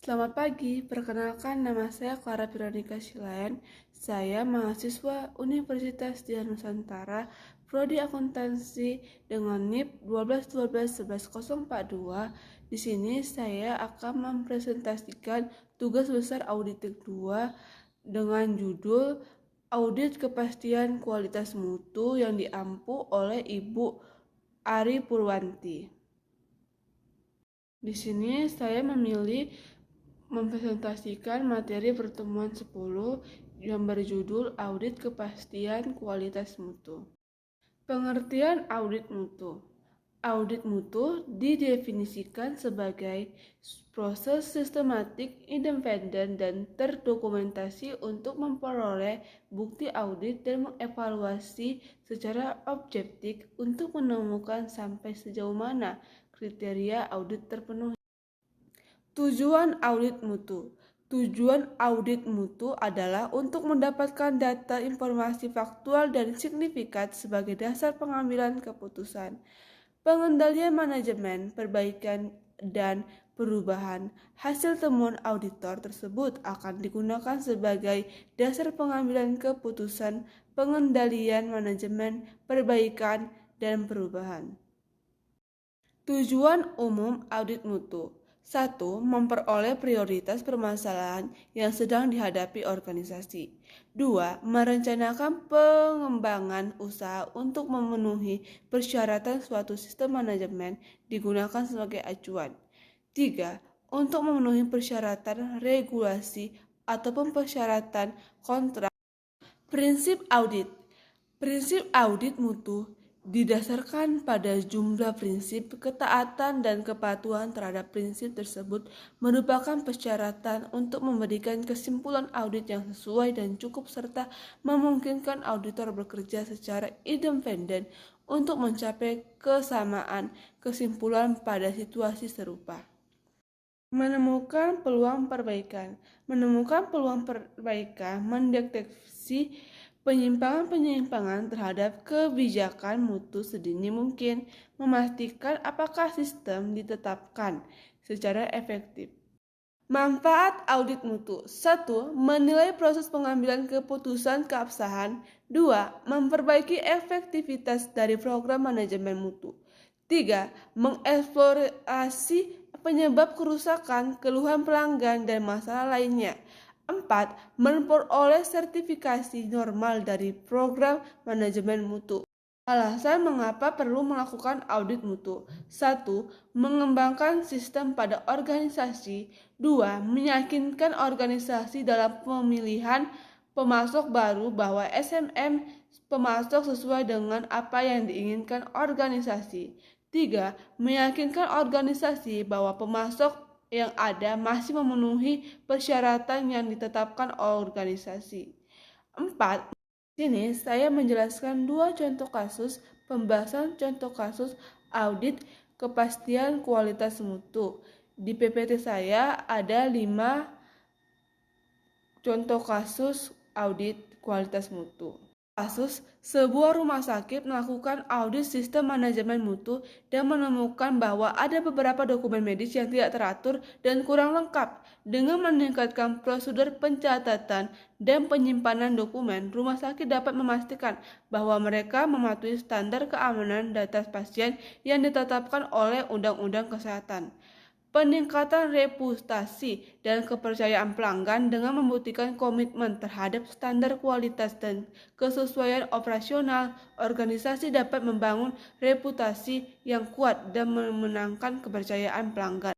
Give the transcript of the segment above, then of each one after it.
Selamat pagi, perkenalkan nama saya Clara Veronica Silayan. Saya mahasiswa Universitas Dian Nusantara, Prodi Akuntansi dengan NIP 121211042. Di sini saya akan mempresentasikan tugas besar auditing 2 dengan judul Audit Kepastian Kualitas Mutu yang diampu oleh Ibu Ari Purwanti. Di sini saya memilih mempresentasikan materi pertemuan 10 yang berjudul Audit Kepastian Kualitas Mutu. Pengertian audit mutu. Audit mutu didefinisikan sebagai proses sistematik, independen, dan terdokumentasi untuk memperoleh bukti audit dan mengevaluasi secara objektif untuk menemukan sampai sejauh mana kriteria audit terpenuhi. Tujuan audit mutu. Tujuan audit mutu adalah untuk mendapatkan data informasi faktual dan signifikan sebagai dasar pengambilan keputusan, pengendalian manajemen, perbaikan, dan perubahan. Hasil temuan auditor tersebut akan digunakan sebagai dasar pengambilan keputusan, pengendalian manajemen, perbaikan, dan perubahan. Tujuan umum audit mutu. 1. Memperoleh prioritas permasalahan yang sedang dihadapi organisasi. 2. Merencanakan pengembangan usaha untuk memenuhi persyaratan suatu sistem manajemen digunakan sebagai acuan. 3. Untuk memenuhi persyaratan regulasi ataupun persyaratan kontrak. Prinsip audit. Prinsip audit mutu didasarkan pada jumlah prinsip. Ketaatan dan kepatuhan terhadap prinsip tersebut merupakan persyaratan untuk memberikan kesimpulan audit yang sesuai dan cukup serta memungkinkan auditor bekerja secara independen untuk mencapai kesamaan kesimpulan pada situasi serupa. Menemukan peluang perbaikan. Menemukan peluang perbaikan mendeteksi penyimpangan-penyimpangan terhadap kebijakan mutu sedini mungkin, memastikan apakah sistem ditetapkan secara efektif. Manfaat audit mutu. 1. Menilai proses pengambilan keputusan keabsahan. 2. Memperbaiki efektivitas dari program manajemen mutu. 3. Mengeksplorasi penyebab kerusakan, keluhan pelanggan, dan masalah lainnya. 4. Memperoleh sertifikasi normal dari program manajemen mutu. Alasan mengapa perlu melakukan audit mutu. 1. Mengembangkan sistem pada organisasi. 2. Meyakinkan organisasi dalam pemilihan pemasok baru bahwa SMM pemasok sesuai dengan apa yang diinginkan organisasi. 3. Meyakinkan organisasi bahwa pemasok yang ada masih memenuhi persyaratan yang ditetapkan organisasi. 4. Di sini saya menjelaskan 2 contoh kasus pembahasan contoh kasus audit kepastian kualitas mutu. Di PPT saya ada 5 contoh kasus audit kualitas mutu. Kasus, sebuah rumah sakit melakukan audit sistem manajemen mutu dan menemukan bahwa ada beberapa dokumen medis yang tidak teratur dan kurang lengkap. Dengan meningkatkan prosedur pencatatan dan penyimpanan dokumen, rumah sakit dapat memastikan bahwa mereka mematuhi standar keamanan data pasien yang ditetapkan oleh Undang-Undang Kesehatan. Peningkatan reputasi dan kepercayaan pelanggan dengan membuktikan komitmen terhadap standar kualitas dan kesesuaian operasional, organisasi dapat membangun reputasi yang kuat dan memenangkan kepercayaan pelanggan.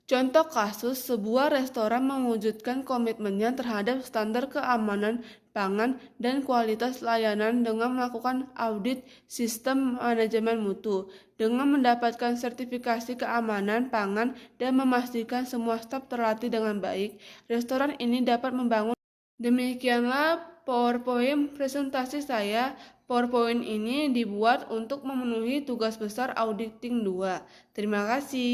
Contoh kasus, sebuah restoran mewujudkan komitmennya terhadap standar keamanan pangan dan kualitas layanan dengan melakukan audit sistem manajemen mutu, dengan mendapatkan sertifikasi keamanan pangan dan memastikan semua staf terlatih dengan baik. Restoran ini dapat membangun. Demikianlah PowerPoint presentasi saya. PowerPoint ini dibuat untuk memenuhi tugas besar auditing 2. Terima kasih.